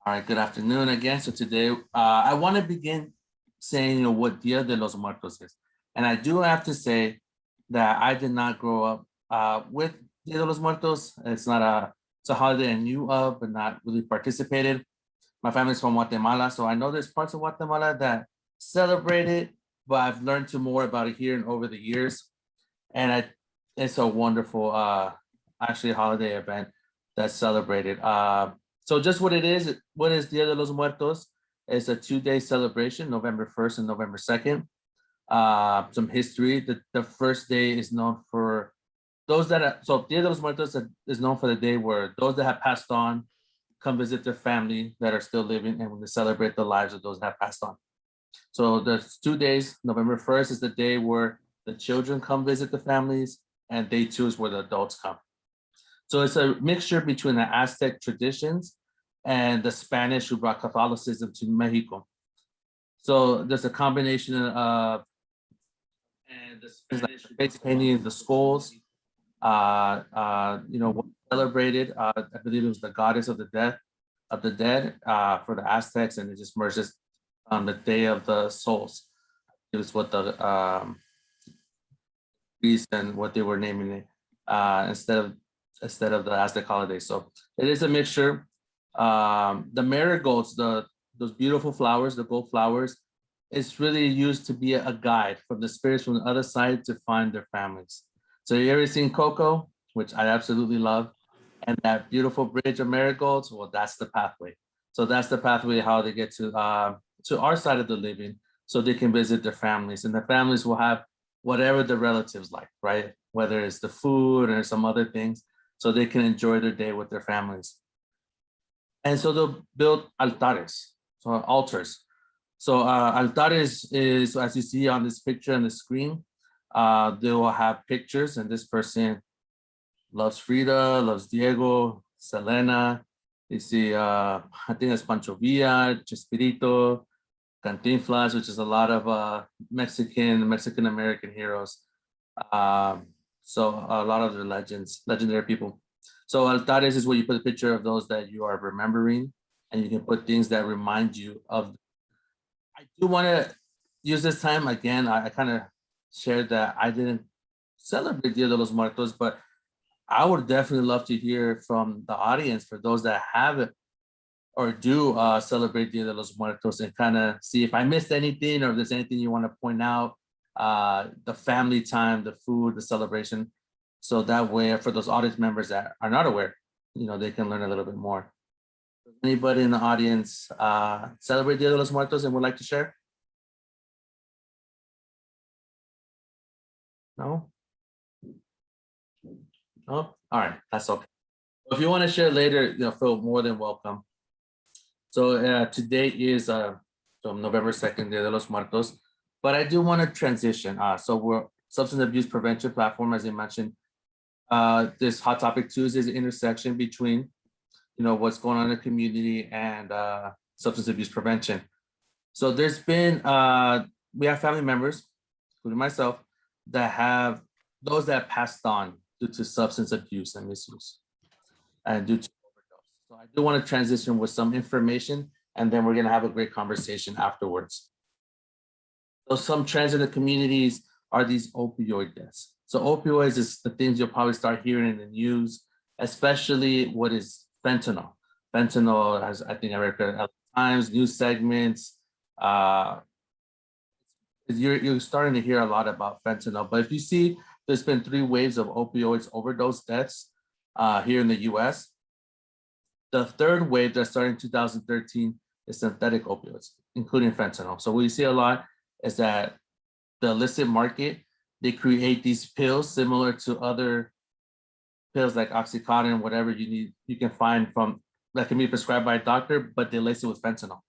All right, good afternoon again. So today, I want to begin saying, what Dia de los Muertos is. And I do have to say that I did not grow up with Dia de los Muertos. It's a holiday I knew of, but not really participated. My family's from Guatemala, so I know there's parts of Guatemala that celebrate it, but I've learned more about it here and over the years. And it's a wonderful, actually holiday event that's celebrated. So just what is Dia de los Muertos? It's a 2-day celebration, November 1st and November 2nd. Some history. The first day is known for those so Dia de los Muertos is known for the day where those that have passed on come visit their family that are still living, and when they celebrate the lives of those that have passed on. So there's 2 days. November 1st is the day where the children come visit the families, and day 2 is where the adults come. So it's a mixture between the Aztec traditions and the Spanish who brought Catholicism to Mexico. So there's a combination of, and the Spanish face painting the skulls, celebrated. I believe it was the goddess of the dead for the Aztecs, and it just merges on the Day of the Souls. It was what the and what they were naming it instead of the Aztec holiday. So it is a mixture. The marigolds, those beautiful flowers, the gold flowers, it's really used to be a guide from the spirits from the other side to find their families. So you ever seen Coco, which I absolutely love, and that beautiful bridge of marigolds? Well, that's the pathway. So that's the pathway how they get to our side of the living, so they can visit their families, and the families will have whatever the relatives like, right? Whether it's the food or some other things, so they can enjoy their day with their families. And so they'll build altares, so altars. So altares is, as you see on this picture on the screen, they will have pictures, and this person loves Frida, loves Diego, Selena. You see, I think that's Pancho Villa, Chespirito, Cantinflas, which is a lot of Mexican-American heroes. So a lot of the legendary people. So altares is where you put a picture of those that you are remembering, and you can put things that remind you of. I do want to use this time again. I kind of shared that I didn't celebrate Dia de los Muertos, but I would definitely love to hear from the audience for those that have it or do celebrate Dia de los Muertos, and kind of see if I missed anything or if there's anything you want to point out, the family time, the food, the celebration. So that way, for those audience members that are not aware, they can learn a little bit more. Anybody in the audience celebrate Dia de los Muertos and would like to share? No? No? All right, that's okay. If you want to share later, feel more than welcome. So today is November 2nd, Dia de los Muertos, but I do want to transition. So we're substance abuse prevention platform, as I mentioned. This Hot Topic Tuesday is an intersection between, what's going on in the community and substance abuse prevention. So there's been, we have family members, including myself, that have those that passed on due to substance abuse and misuse and due to overdose. So I do want to transition with some information, and then we're going to have a great conversation afterwards. So some trends in the communities are these opioid deaths. So opioids is the things you'll probably start hearing in the news, especially what is fentanyl. Fentanyl, as I think I read at times, news segments. You're starting to hear a lot about fentanyl, but if you see, there's been 3 waves of opioids overdose deaths here in the US. The 3rd wave that started in 2013 is synthetic opioids, including fentanyl. So what you see a lot is that the illicit market, they create these pills similar to other pills like Oxycontin, whatever you can find from that can be prescribed by a doctor, but they lace it with fentanyl.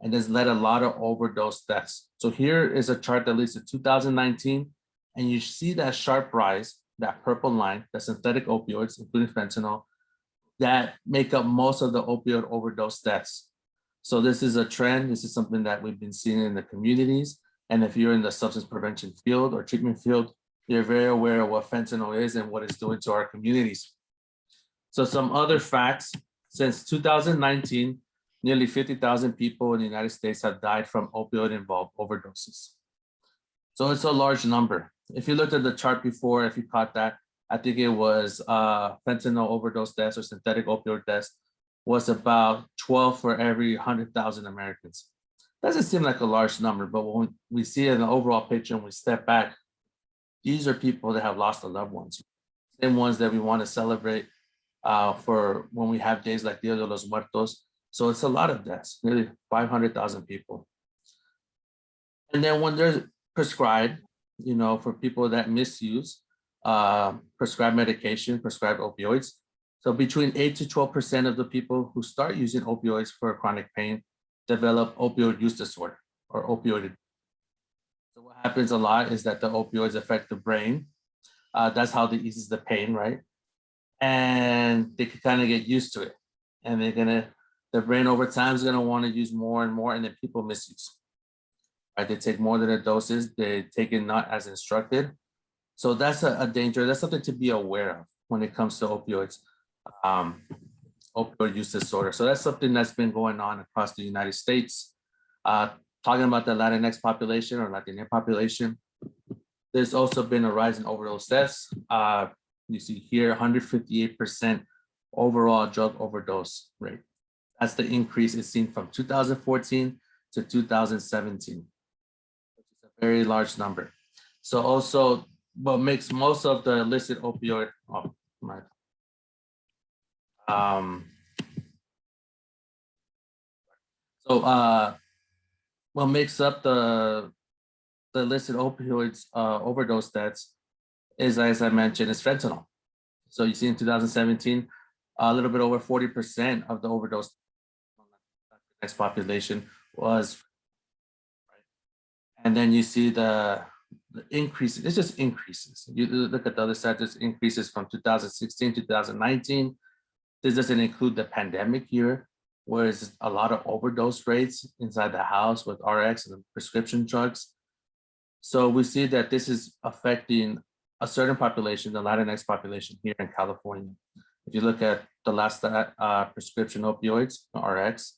And has led a lot of overdose deaths. So here is a chart that leads to 2019, and you see that sharp rise, that purple line, the synthetic opioids, including fentanyl, that make up most of the opioid overdose deaths. So this is a trend. This is something that we've been seeing in the communities. And if you're in the substance prevention field or treatment field, you're very aware of what fentanyl is and what it's doing to our communities. So some other facts, since 2019, nearly 50,000 people in the United States have died from opioid-involved overdoses. So it's a large number. If you looked at the chart before, if you caught that, I think it was fentanyl overdose deaths or synthetic opioid deaths was about 12 for every 100,000 Americans. Doesn't seem like a large number, but when we see it in the overall picture and we step back, these are people that have lost their loved ones. Same ones that we want to celebrate for when we have days like Dia de los Muertos. So it's a lot of deaths, nearly 500,000 people. And then when they're prescribed, you know, for people that misuse prescribed medication, prescribed opioids. So between 8 to 12% of the people who start using opioids for chronic pain develop opioid use disorder or opioid. So what happens a lot is that the opioids affect the brain. That's how they eases the pain, right? And they can kind of get used to it. And the brain over time is gonna want to use more and more, and then people misuse. Right? They take more than their doses, they take it not as instructed. So that's a danger, that's something to be aware of when it comes to opioids, opioid use disorder. So that's something that's been going on across the United States. Talking about the Latinx population or Latino population, there's also been a rise in overdose deaths. You see here 158% overall drug overdose rate. That's the increase it's seen from 2014 to 2017, which is a very large number. So also what makes most of the illicit opioid, what makes up the illicit opioids overdose deaths is, as I mentioned, is fentanyl. So you see in 2017, a little bit over 40% of the overdose next population was, right? And then you see the increase, it's just increases. You look at the other side, there's increases from 2016 to 2019. This doesn't include the pandemic year, where it's a lot of overdose rates inside the house with RX and prescription drugs. So we see that this is affecting a certain population, the Latinx population here in California. If you look at the last prescription opioids, RX,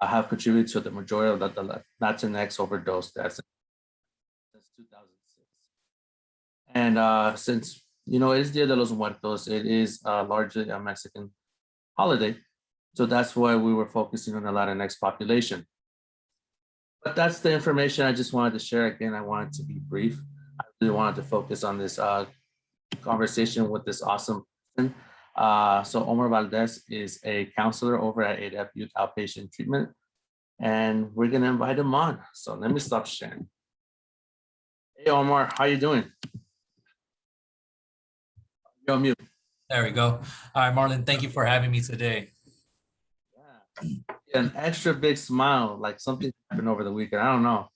have contributed to the majority of the Latinx overdose deaths since 2006. And since, you know, it is Dia de los Muertos, it is largely a Mexican holiday. So that's why we were focusing on the Latinx population. But that's the information I just wanted to share. Again, I wanted to be brief. I really wanted to focus on this conversation with this awesome person. So Omar Valdez is a counselor over at AADAP Youth Outpatient Treatment, and we're gonna invite him on. So let me stop sharing. Hey Omar, how you doing? You're on mute. There we go. All right, Marlon, thank you for having me today. Yeah, an extra big smile, like something happened over the weekend. I don't know.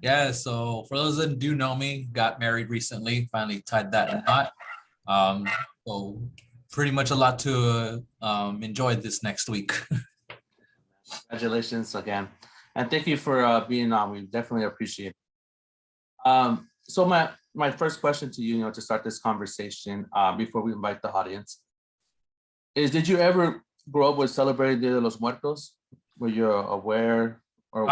Yeah, so for those that do know me, got married recently, finally tied that knot. So pretty much a lot to enjoy this next week. Congratulations again. And thank you for being on. We definitely appreciate it. So my first question to you, to start this conversation before we invite the audience is, did you ever grow up with celebrating Dia de los Muertos? Were you aware? Or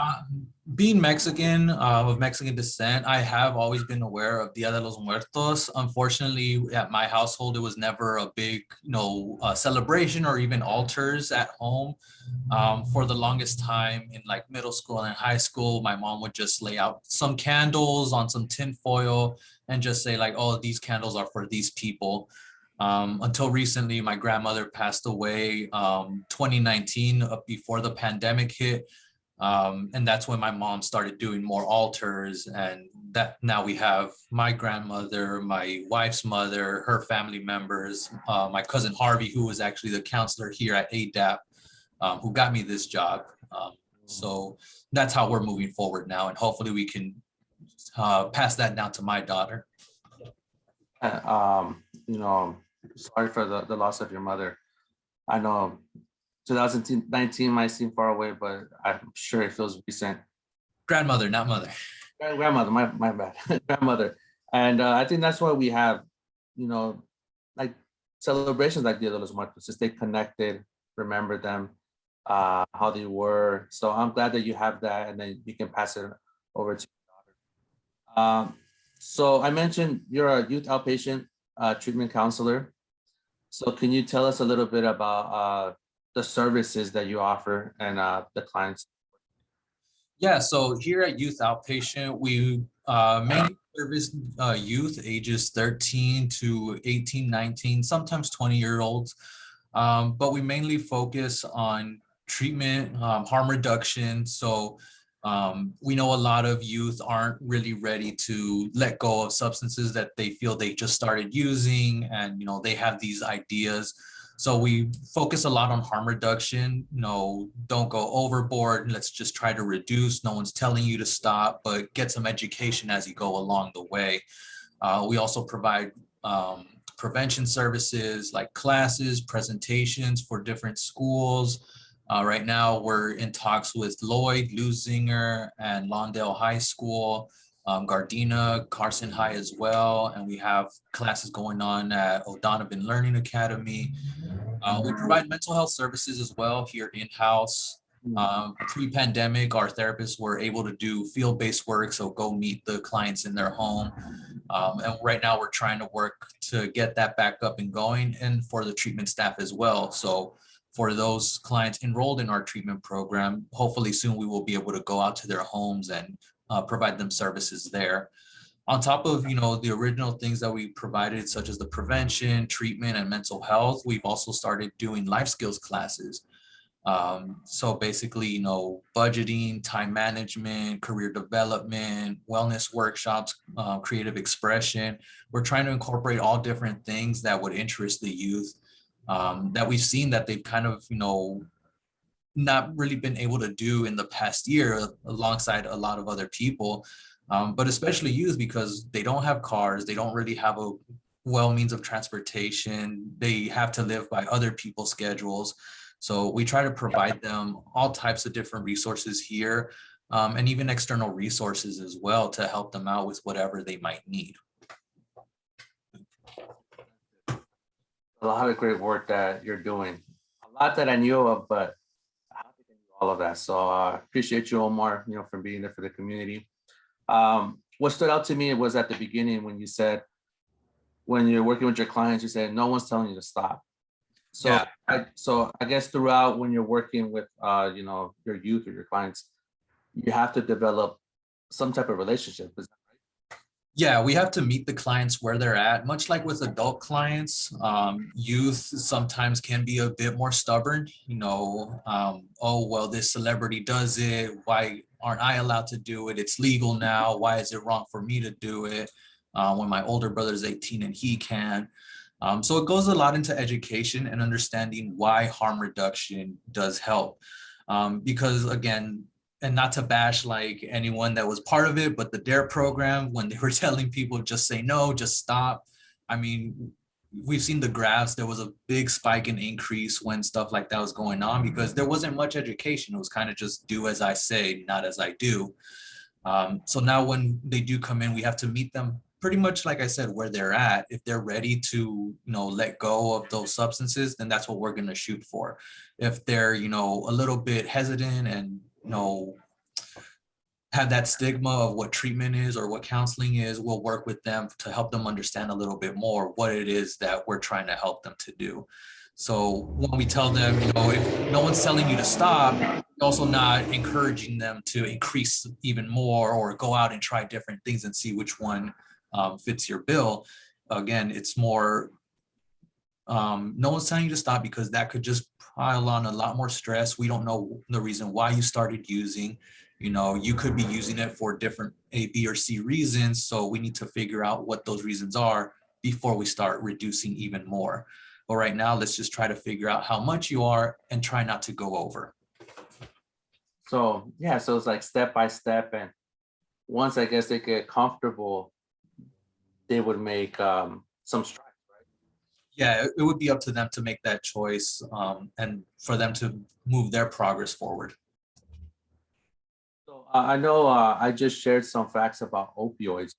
being Mexican, of Mexican descent, I have always been aware of Dia de los Muertos. Unfortunately, at my household, it was never a big, celebration or even altars at home. For the longest time in like middle school and high school, my mom would just lay out some candles on some tin foil and just say like, oh, these candles are for these people. Until recently, my grandmother passed away 2019, before the pandemic hit. And that's when my mom started doing more altars, and that now we have my grandmother, my wife's mother, her family members, my cousin Harvey, who was actually the counselor here at AADAP, who got me this job. So that's how we're moving forward now, and hopefully we can pass that down to my daughter. Sorry for the loss of your mother. I know 2019 might seem far away, but I'm sure it feels recent. Grandmother, not mother. Grandmother, my bad. Grandmother. And I think that's why we have, like celebrations like Dia de los Muertos, to stay connected, remember them. how they were. So I'm glad that you have that, and then you can pass it over to your daughter. So I mentioned you're a youth outpatient treatment counselor. So can you tell us a little bit about the services that you offer and the clients? Yeah, so here at Youth Outpatient, we mainly service youth ages 13 to 18, 19, sometimes 20-year-olds. But we mainly focus on treatment, harm reduction. So we know a lot of youth aren't really ready to let go of substances that they feel they just started using, and they have these ideas. So we focus a lot on harm reduction. Don't go overboard. Let's just try to reduce. No one's telling you to stop, but get some education as you go along the way. We also provide prevention services like classes, presentations for different schools. Right now, we're in talks with Lloyd, Lusinger, and Lawndale High School, Gardena, Carson High as well. And we have classes going on at O'Donovan Learning Academy. We provide mental health services as well here in-house. Pre-pandemic, our therapists were able to do field-based work, so go meet the clients in their home. And right now we're trying to work to get that back up and going, and for the treatment staff as well. So for those clients enrolled in our treatment program, hopefully soon we will be able to go out to their homes and provide them services there. On top of the original things that we provided, such as the prevention, treatment, and mental health, we've also started doing life skills classes. So basically, budgeting, time management, career development, wellness workshops, creative expression. We're trying to incorporate all different things that would interest the youth, that we've seen that they've kind of, not really been able to do in the past year alongside a lot of other people, but especially youth, because they don't have cars, they don't really have a well means of transportation, they have to live by other people's schedules. So we try to provide them all types of different resources here, and even external resources as well to help them out with whatever they might need. A lot of great work that you're doing. A lot that I knew of, but I don't think I knew all of that. So I appreciate you, Omar, for being there for the community. What stood out to me was at the beginning when you said, when you're working with your clients, you said, no one's telling you to stop. So, Yeah. I guess throughout when you're working with, your youth or your clients, you have to develop some type of relationship. Yeah, we have to meet the clients where they're at. Much like with adult clients, youth sometimes can be a bit more stubborn. Oh, well, this celebrity does it. Why aren't I allowed to do it? It's legal now. Why is it wrong for me to do it when my older brother's 18 and he can? So it goes a lot into education and understanding why harm reduction does help. Because again, and not to bash like anyone that was part of it, but the DARE program, when they were telling people just say no, just stop. I mean, we've seen the graphs. There was a big spike in increase when stuff like that was going on, because there wasn't much education. It was kind of just do as I say, not as I do. So now when they do come in, we have to meet them pretty much, like I said, where they're at. If they're ready to, let go of those substances, then that's what we're going to shoot for. If they're, a little bit hesitant and, have that stigma of what treatment is or what counseling is, we'll work with them to help them understand a little bit more what it is that we're trying to help them to do. So when we tell them, if no one's telling you to stop, also not encouraging them to increase even more or go out and try different things and see which one fits your bill. Again, it's more, no one's telling you to stop, because that could just pile on a lot more stress. We don't know the reason why you started using. You could be using it for different A, B, or C reasons. So we need to figure out what those reasons are before we start reducing even more. But right now, let's just try to figure out how much you are and try not to go over. So yeah, so it's like step by step, and once I guess they get comfortable, they would make some strides. Yeah, it would be up to them to make that choice, and for them to move their progress forward. So I know I just shared some facts about opioids.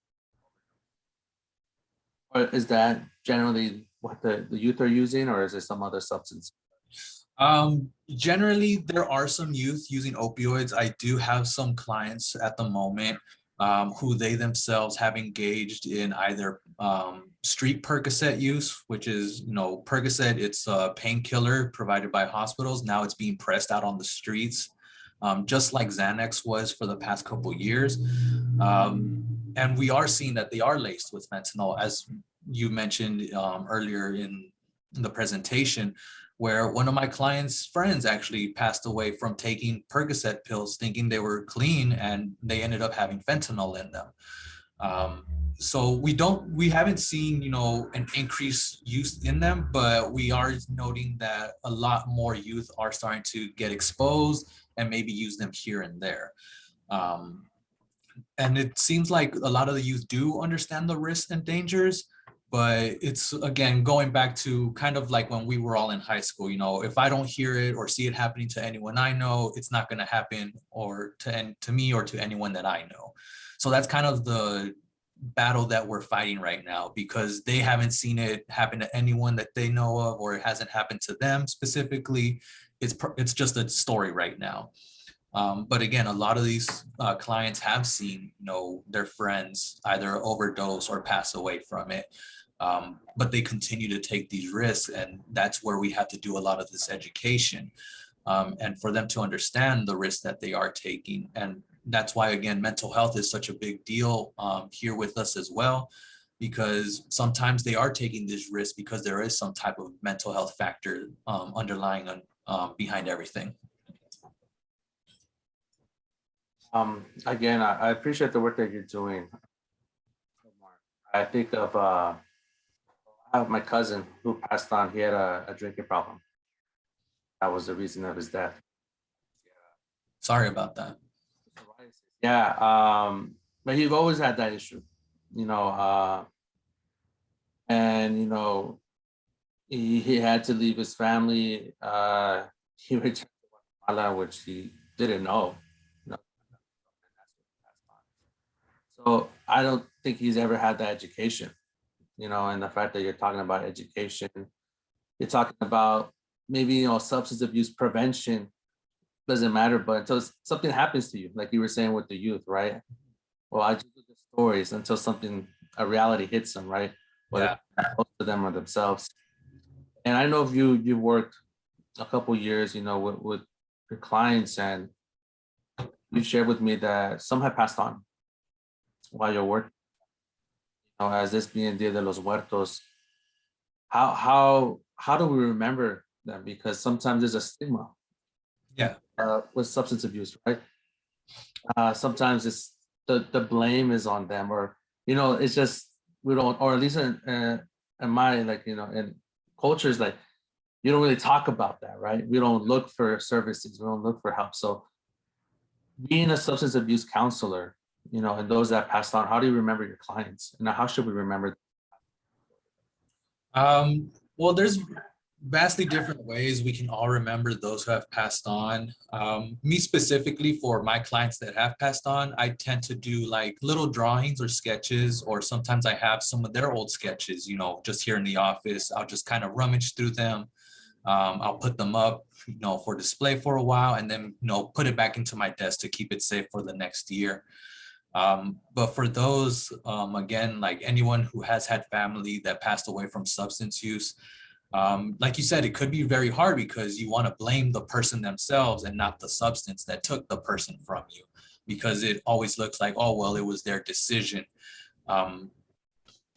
Or is that generally what the youth are using, or is it some other substance? Generally, there are some youth using opioids. I do have some clients at the moment who they themselves have engaged in either street Percocet use, which is, Percocet, it's a painkiller provided by hospitals. Now it's being pressed out on the streets, just like Xanax was for the past couple of years. And we are seeing that they are laced with fentanyl, as you mentioned earlier in the presentation, where one of my clients' friends actually passed away from taking Percocet pills thinking they were clean, and they ended up having fentanyl in them. So we haven't seen, an increased use in them, but we are noting that a lot more youth are starting to get exposed and maybe use them here and there. And it seems like a lot of the youth do understand the risks and dangers, but it's, again, going back to kind of like when we were all in high school. If I don't hear it or see it happening to anyone I know, it's not going to happen or to me or to anyone that I know. So that's kind of the battle that we're fighting right now, because they haven't seen it happen to anyone that they know of, or it hasn't happened to them specifically. It's just a story right now. But again, a lot of these clients have seen, their friends either overdose or pass away from it. But they continue to take these risks, and that's where we have to do a lot of this education, and for them to understand the risks that they are taking. And that's why, again, mental health is such a big deal here with us as well, because sometimes they are taking this risk because there is some type of mental health factor underlying behind everything. Again, I appreciate the work that you're doing. I think of I have my cousin who passed on. He had a drinking problem. That was the reason of his death. Sorry about that. Yeah, but he's always had that issue, and he had to leave his family. He returned to Guatemala, which he didn't know. So I don't think he's ever had that education, and the fact that you're talking about education, you're talking about maybe, substance abuse prevention, doesn't matter, but until something happens to you, like you were saying with the youth, right? Well, I just look at stories until a reality hits them, right? Whether most of them or themselves. And I know if you worked a couple years, with your clients, and you shared with me that some have passed on while you're working, as this being Dia de los Muertos. How do we remember them? Because sometimes there's a stigma. Yeah. With substance abuse, right? Sometimes it's the blame is on them, or it's just we don't, or at least in my in cultures, like you don't really talk about that, right? We don't look for services, we don't look for help. So being a substance abuse counselor, and those that passed on, how do you remember your clients, and how should we remember them? Well, there's vastly different ways we can all remember those who have passed on. Me specifically, for my clients that have passed on, I tend to do like little drawings or sketches, or sometimes I have some of their old sketches, just here in the office. I'll just kind of rummage through them. I'll put them up, for display for a while, and then, put it back into my desk to keep it safe for the next year. But for those, again, like anyone who has had family that passed away from substance use, like you said, it could be very hard because you want to blame the person themselves and not the substance that took the person from you, because it always looks like, oh, well, it was their decision.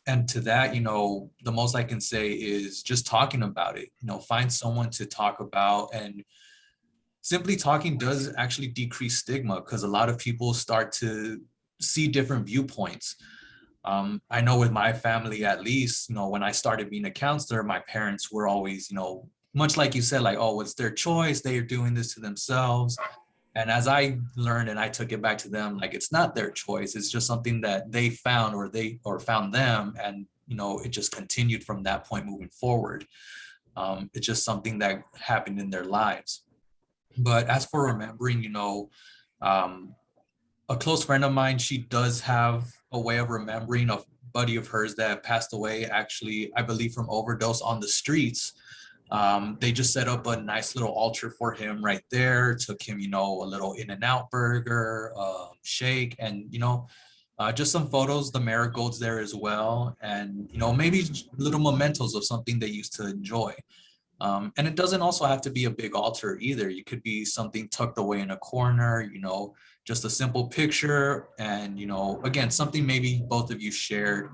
And to that, the most I can say is just talking about it. Find someone to talk about, and simply talking does actually decrease stigma, because a lot of people start to see different viewpoints. I know with my family, at least, when I started being a counselor, my parents were always, much like you said, like, oh, it's their choice. They are doing this to themselves. And as I learned and I took it back to them, like, it's not their choice. It's just something that they found, or found them. And, it just continued from that point moving forward. It's just something that happened in their lives. But as for remembering, a close friend of mine, she does have a way of remembering a buddy of hers that passed away, actually, I believe from overdose on the streets. They just set up a nice little altar for him right there, took him, you know, a little In-N-Out burger, shake, and, you know, just some photos, the marigolds there as well. And, you know, maybe little mementos of something they used to enjoy. And it doesn't also have to be a big altar either. You could be something tucked away in a corner, you know, just a simple picture. And, you know, again, something maybe both of you shared.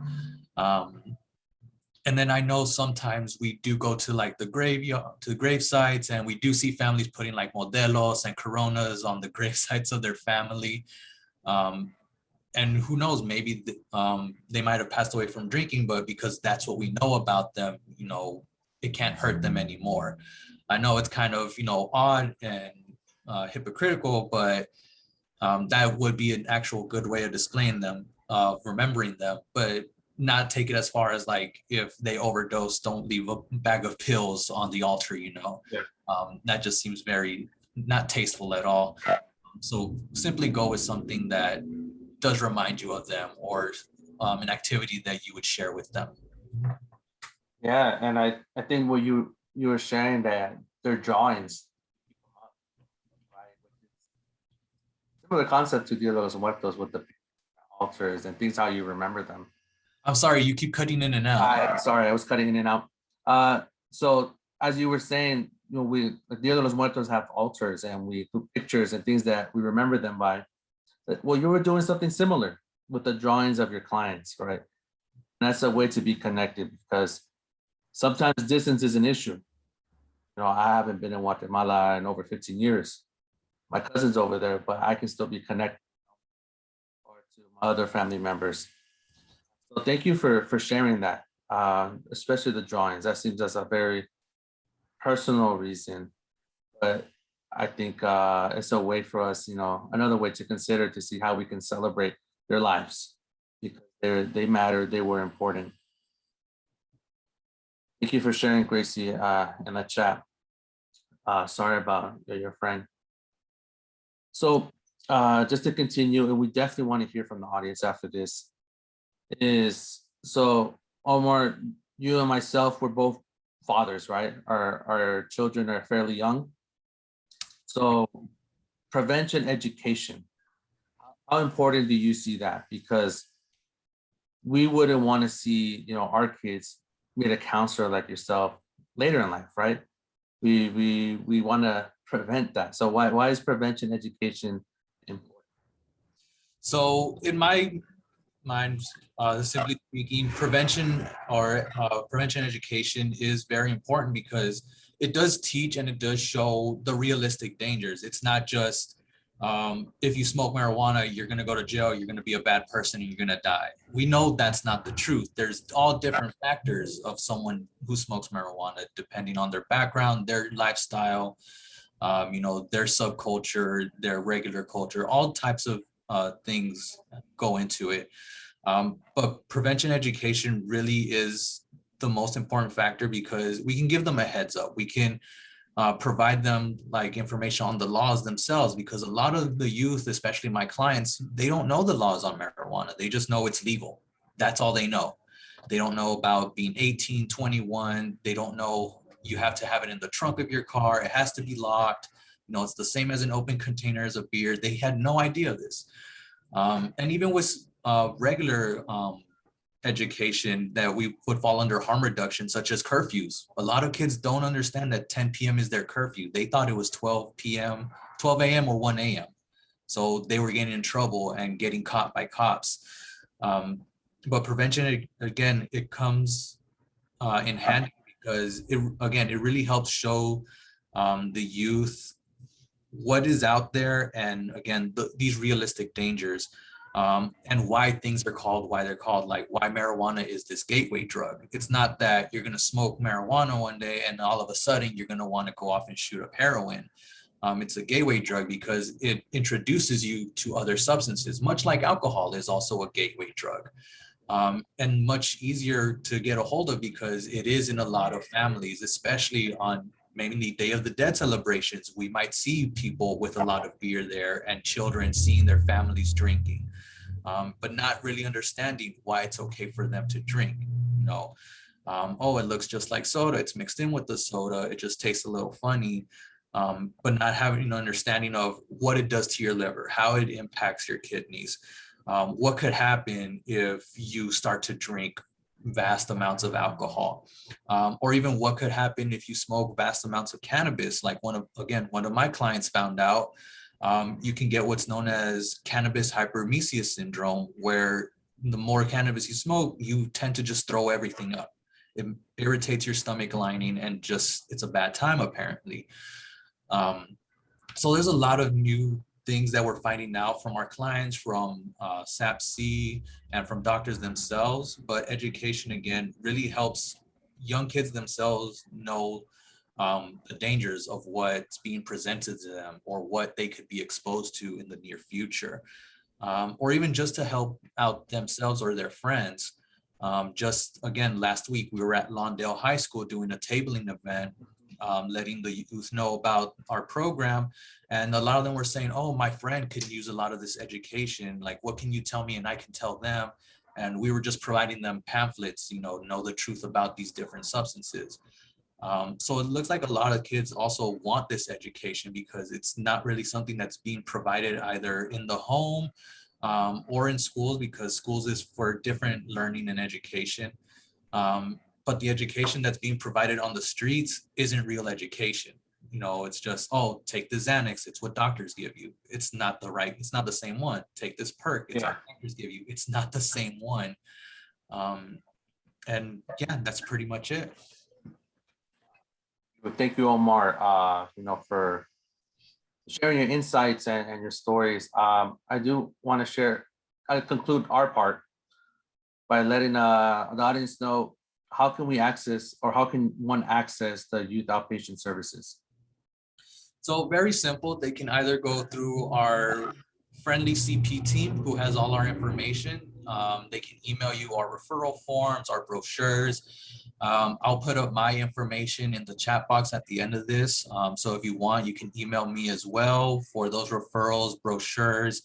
And then I know sometimes we do go to like the graveyard, to the grave sites, and we do see families putting like modelos and coronas on the grave sites of their family. And who knows, maybe they might have passed away from drinking, but because that's what we know about them, you know, it can't hurt them anymore. I know it's kind of, you know, odd and hypocritical, but that would be an actual good way of displaying them, remembering them, but not take it as far as like, if they overdose, don't leave a bag of pills on the altar, you know. Yeah. That just seems very not tasteful at all. So simply go with something that does remind you of them, or an activity that you would share with them. Yeah, and I think what you were sharing, that their drawings, right? Similar concept to Dia de los Muertos with the altars and things, how you remember them. I'm sorry, you keep cutting in and out. Sorry, I was cutting in and out. So as you were saying, you know, we Dia de los Muertos have altars, and we put pictures and things that we remember them by. Well, you were doing something similar with the drawings of your clients, right? And that's a way to be connected, because sometimes distance is an issue. You know, I haven't been in Guatemala in over 15 years. My cousin's over there, but I can still be connected, or to my other family members. So thank you for sharing that, especially the drawings. That seems as a very personal reason, but I think it's a way for us, you know, another way to consider, to see how we can celebrate their lives, because they matter, they were important. Thank you for sharing, Gracie, in the chat. Sorry about your friend. So just to continue, and we definitely want to hear from the audience after this, is, so Omar, you and myself, we're both fathers, right? Our children are fairly young. So prevention education, how important do you see that? Because we wouldn't want to see, you know, our kids meet a counselor like yourself later in life, right? We want to prevent that. So why is prevention education important? So in my mind, simply speaking, prevention education is very important, because it does teach and it does show the realistic dangers. It's not just if you smoke marijuana, you're going to go to jail, you're going to be a bad person, and you're going to die. We know that's not the truth. There's all different factors of someone who smokes marijuana, depending on their background, their lifestyle, you know, their subculture, their regular culture, all types of things go into it. But prevention education really is the most important factor, because we can give them a heads up. We can provide them like information on the laws themselves, because a lot of the youth, especially my clients, they don't know the laws on marijuana. They just know it's legal. That's all they know. They don't know about being 18, 21. They don't know you have to have it in the trunk of your car. It has to be locked. You know, it's the same as an open container as a beer. They had no idea of this. And even with regular education that we would fall under harm reduction, such as curfews. A lot of kids don't understand that 10 p.m. is their curfew. They thought it was 12 p.m., 12 a.m. or 1 a.m. So they were getting in trouble and getting caught by cops. But prevention, again, it comes in handy, because it really helps show the youth what is out there, and again, these realistic dangers. And why things are called why they're called, like why marijuana is this gateway drug. It's not that you're going to smoke marijuana one day and all of a sudden you're going to want to go off and shoot up heroin. It's a gateway drug because it introduces you to other substances, much like alcohol is also a gateway drug, and much easier to get a hold of because it is in a lot of families, especially on mainly Day of the Dead celebrations. We might see people with a lot of beer there and children seeing their families drinking, but not really understanding why it's okay for them to drink. You know, Oh, it looks just like soda. It's mixed in with the soda. It just tastes a little funny. But not having an understanding of what it does to your liver, how it impacts your kidneys. What could happen if you start to drink vast amounts of alcohol, or even what could happen if you smoke vast amounts of cannabis. Like one of my clients found out, you can get what's known as cannabis hyperemesis syndrome, where the more cannabis you smoke, you tend to just throw everything up. It irritates your stomach lining and just, it's a bad time apparently. So there's a lot of new things that we're finding now from our clients, from SAPC and from doctors themselves. But education, again, really helps young kids themselves know the dangers of what's being presented to them or what they could be exposed to in the near future. Or even just to help out themselves or their friends. Just again, last week we were at Lawndale High School doing a tabling event, letting the youth know about our program. And a lot of them were saying, oh, my friend could use a lot of this education. Like, what can you tell me? And I can tell them. And we were just providing them pamphlets, know the truth about these different substances. So it looks like a lot of kids also want this education because it's not really something that's being provided either in the home or in schools, because schools is for different learning and education. But the education that's being provided on the streets isn't real education. It's just, oh, take the Xanax. It's what doctors give you. It's not the same one. Take this perk. It's what doctors give you. It's not the same one. And yeah, that's pretty much it. Thank you, Omar, for sharing your insights and your stories. I do want to conclude our part by letting the audience know how can we access, or how can one access the youth outpatient services? So very simple. They can either go through our friendly CP team who has all our information. They can email you our referral forms, our brochures. I'll put up my information in the chat box at the end of this. So if you want, you can email me as well for those referrals, brochures,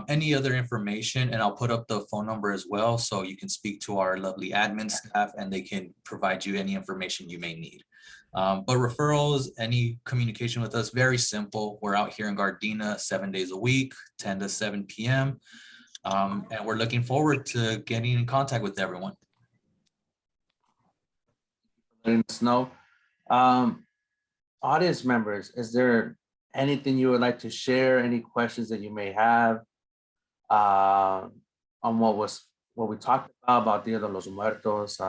any other information, and I'll put up the phone number as well. So you can speak to our lovely admin staff and they can provide you any information you may need. But referrals, any communication with us, very simple. We're out here in Gardena 7 days a week, 10 to 7 p.m. And we're looking forward to getting in contact with everyone. Letting us know. Audience members, is there anything you would like to share? Any questions that you may have on what we talked about Dia de los Muertos?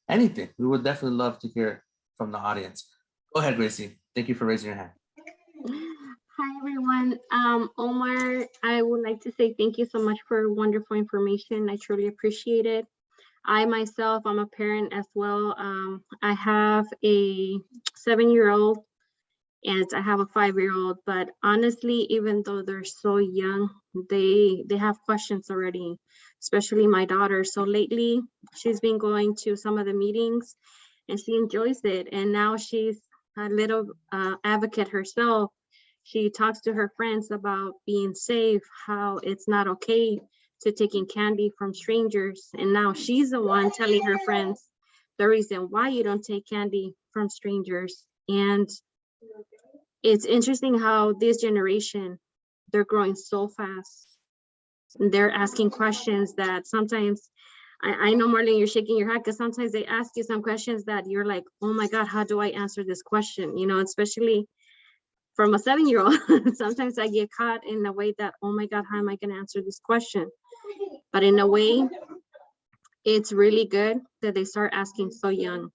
Anything? We would definitely love to hear from the audience. Go ahead, Gracie. Thank you for raising your hand. Hi, everyone. Omar, I would like to say thank you so much for wonderful information. I truly appreciate it. I myself, I'm a parent as well. I have a 7-year-old and I have a 5-year-old, but honestly, even though they're so young, they have questions already, especially my daughter. So lately, she's been going to some of the meetings and she enjoys it. And now she's a little advocate herself. She talks to her friends about being safe, how it's not okay to taking candy from strangers. And now she's the one telling her friends the reason why you don't take candy from strangers. And it's interesting how this generation, they're growing so fast. They're asking questions that sometimes, I know, Marlene, you're shaking your head because sometimes they ask you some questions that you're like, oh my God, how do I answer this question? Especially from a 7-year-old, sometimes I get caught in a way that, oh my God, how am I going to answer this question? But in a way, it's really good that they start asking so young.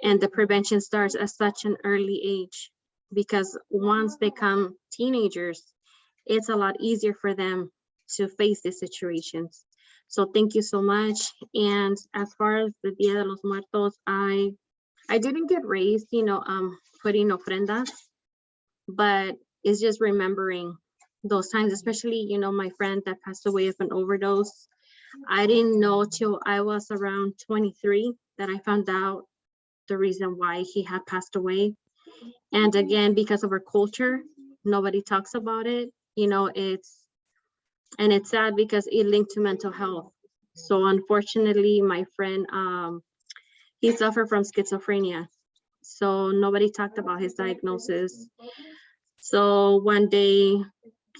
And the prevention starts at such an early age, because once they become teenagers, it's a lot easier for them to face these situations. So thank you so much. And as far as the Dia de los Muertos, I didn't get raised, putting ofrendas, but it's just remembering those times, especially, my friend that passed away of an overdose. I didn't know till I was around 23 that I found out the reason why he had passed away. And again, because of our culture, nobody talks about it. It's sad because it linked to mental health. So unfortunately, my friend, he suffered from schizophrenia. So nobody talked about his diagnosis. So one day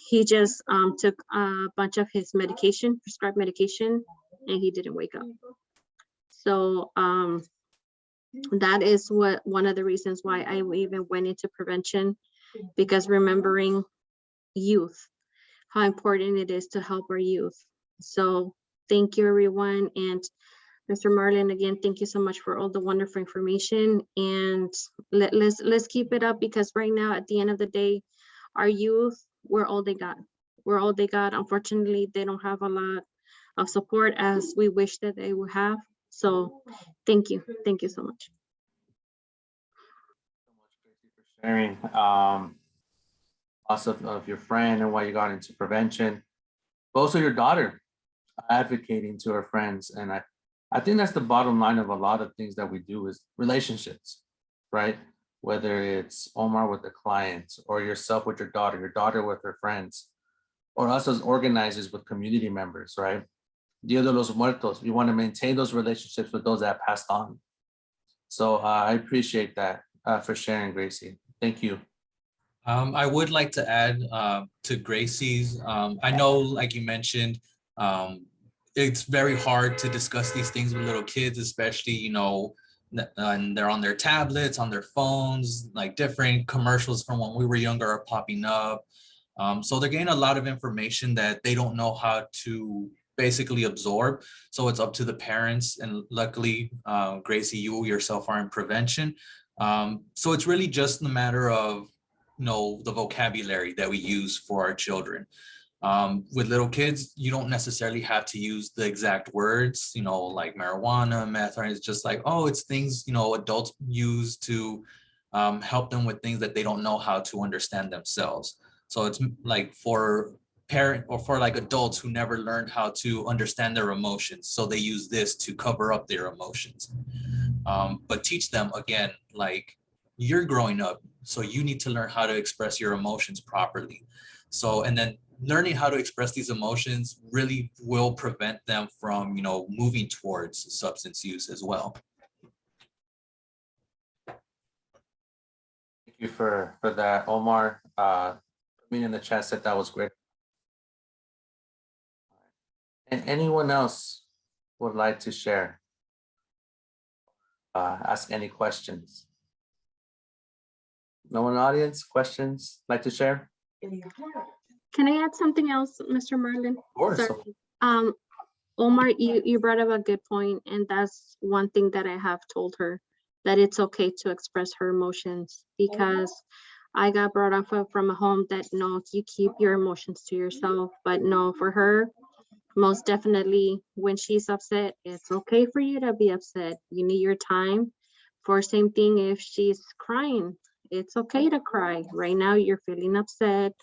he just took a bunch of his medication, prescribed medication, and he didn't wake up. So that is one of the reasons why I even went into prevention, because remembering youth, how important it is to help our youth. So thank you, everyone. And Mr. Marlin, again, thank you so much for all the wonderful information. And let's keep it up, because right now, at the end of the day, our youth, we're all they got. We're all they got. Unfortunately, they don't have a lot of support as we wish that they would have. So thank you. Thank you so much. Sharing loss of your friend and why you got into prevention. Also your daughter advocating to her friends. And I think that's the bottom line of a lot of things that we do is relationships, right? Whether it's Omar with the clients or yourself with your daughter with her friends, or us as organizers with community members, right? Dia de los Muertos, we want to maintain those relationships with those that passed on. So I appreciate that for sharing, Gracie. Thank you. I would like to add to Gracie's, I know, like you mentioned, it's very hard to discuss these things with little kids, especially, you know, and they're on their tablets, on their phones, like different commercials from when we were younger are popping up. So they're getting a lot of information that they don't know how to basically absorb. So it's up to the parents. And luckily, Gracie, you yourself are in prevention. So it's really just a matter of, you know, the vocabulary that we use for our children. With little kids, you don't necessarily have to use the exact words, you know, like marijuana, meth, or it's just like, oh, it's things, you know, adults use to help them with things that they don't know how to understand themselves. So it's like for parent or for like adults who never learned how to understand their emotions. So they use this to cover up their emotions. But teach them again, like you're growing up, so you need to learn how to express your emotions properly. So, and then learning how to express these emotions really will prevent them from, you know, moving towards substance use as well. Thank you for that, Omar. Me in the chat said that was great. And anyone else would like to share? Ask any questions? No one in the audience, questions, like to share? Can I add something else, Mr. Marlin? Of course. Sorry. Omar, you brought up a good point, and that's one thing that I have told her, that it's okay to express her emotions, because I got brought up from a home that no, you keep your emotions to yourself. But no, for her, most definitely, when she's upset, it's okay for you to be upset. You need your time. For same thing, if she's crying, it's okay to cry. Right now, you're feeling upset,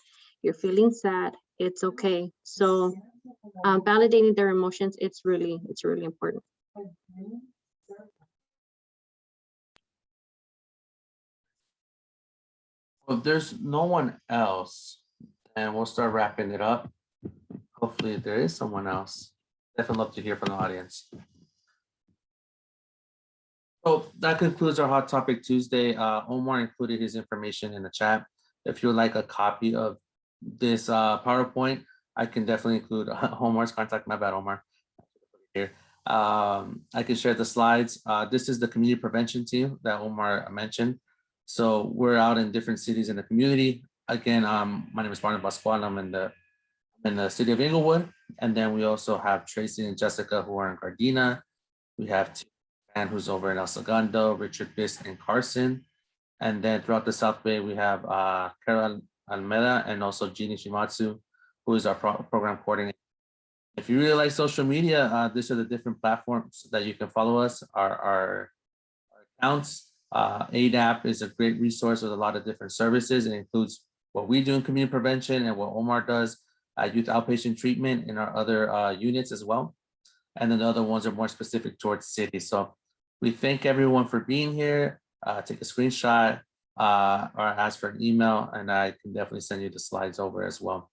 you're feeling sad, it's okay. So validating their emotions, it's really important. Well, if there's no one else, and we'll start wrapping it up. Hopefully there is someone else. Definitely love to hear from the audience. So that concludes our Hot Topic Tuesday. Omar included his information in the chat. If you would like a copy of this PowerPoint, I can definitely include Omar's contact. My bad, Omar. Here. I can share the slides. This is the community prevention team that Omar mentioned. So we're out in different cities in the community. Again, my name is Martin Pascual. I'm in the city of Inglewood. And then we also have Tracy and Jessica who are in Gardena. We have Ann who's over in El Segundo, Richard Biss and Carson. And then throughout the South Bay, we have Carol Almeida and also Jeannie Shimatsu, who is our program coordinator. If you really like social media, these are the different platforms that you can follow us, our accounts. AADAP is a great resource with a lot of different services. It includes what we do in community prevention and what Omar does, youth outpatient treatment in our other units as well. And then the other ones are more specific towards cities. So we thank everyone for being here. Take a screenshot or ask for an email, and I can definitely send you the slides over as well.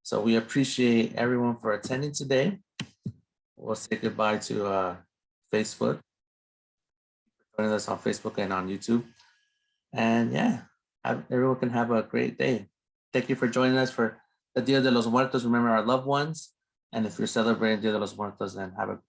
So we appreciate everyone for attending today. We'll say goodbye to Facebook. joining us on Facebook and on YouTube. And yeah, everyone can have a great day. Thank you for joining us for the Dia de los Muertos. Remember our loved ones. And if you're celebrating Dia de los Muertos, then have a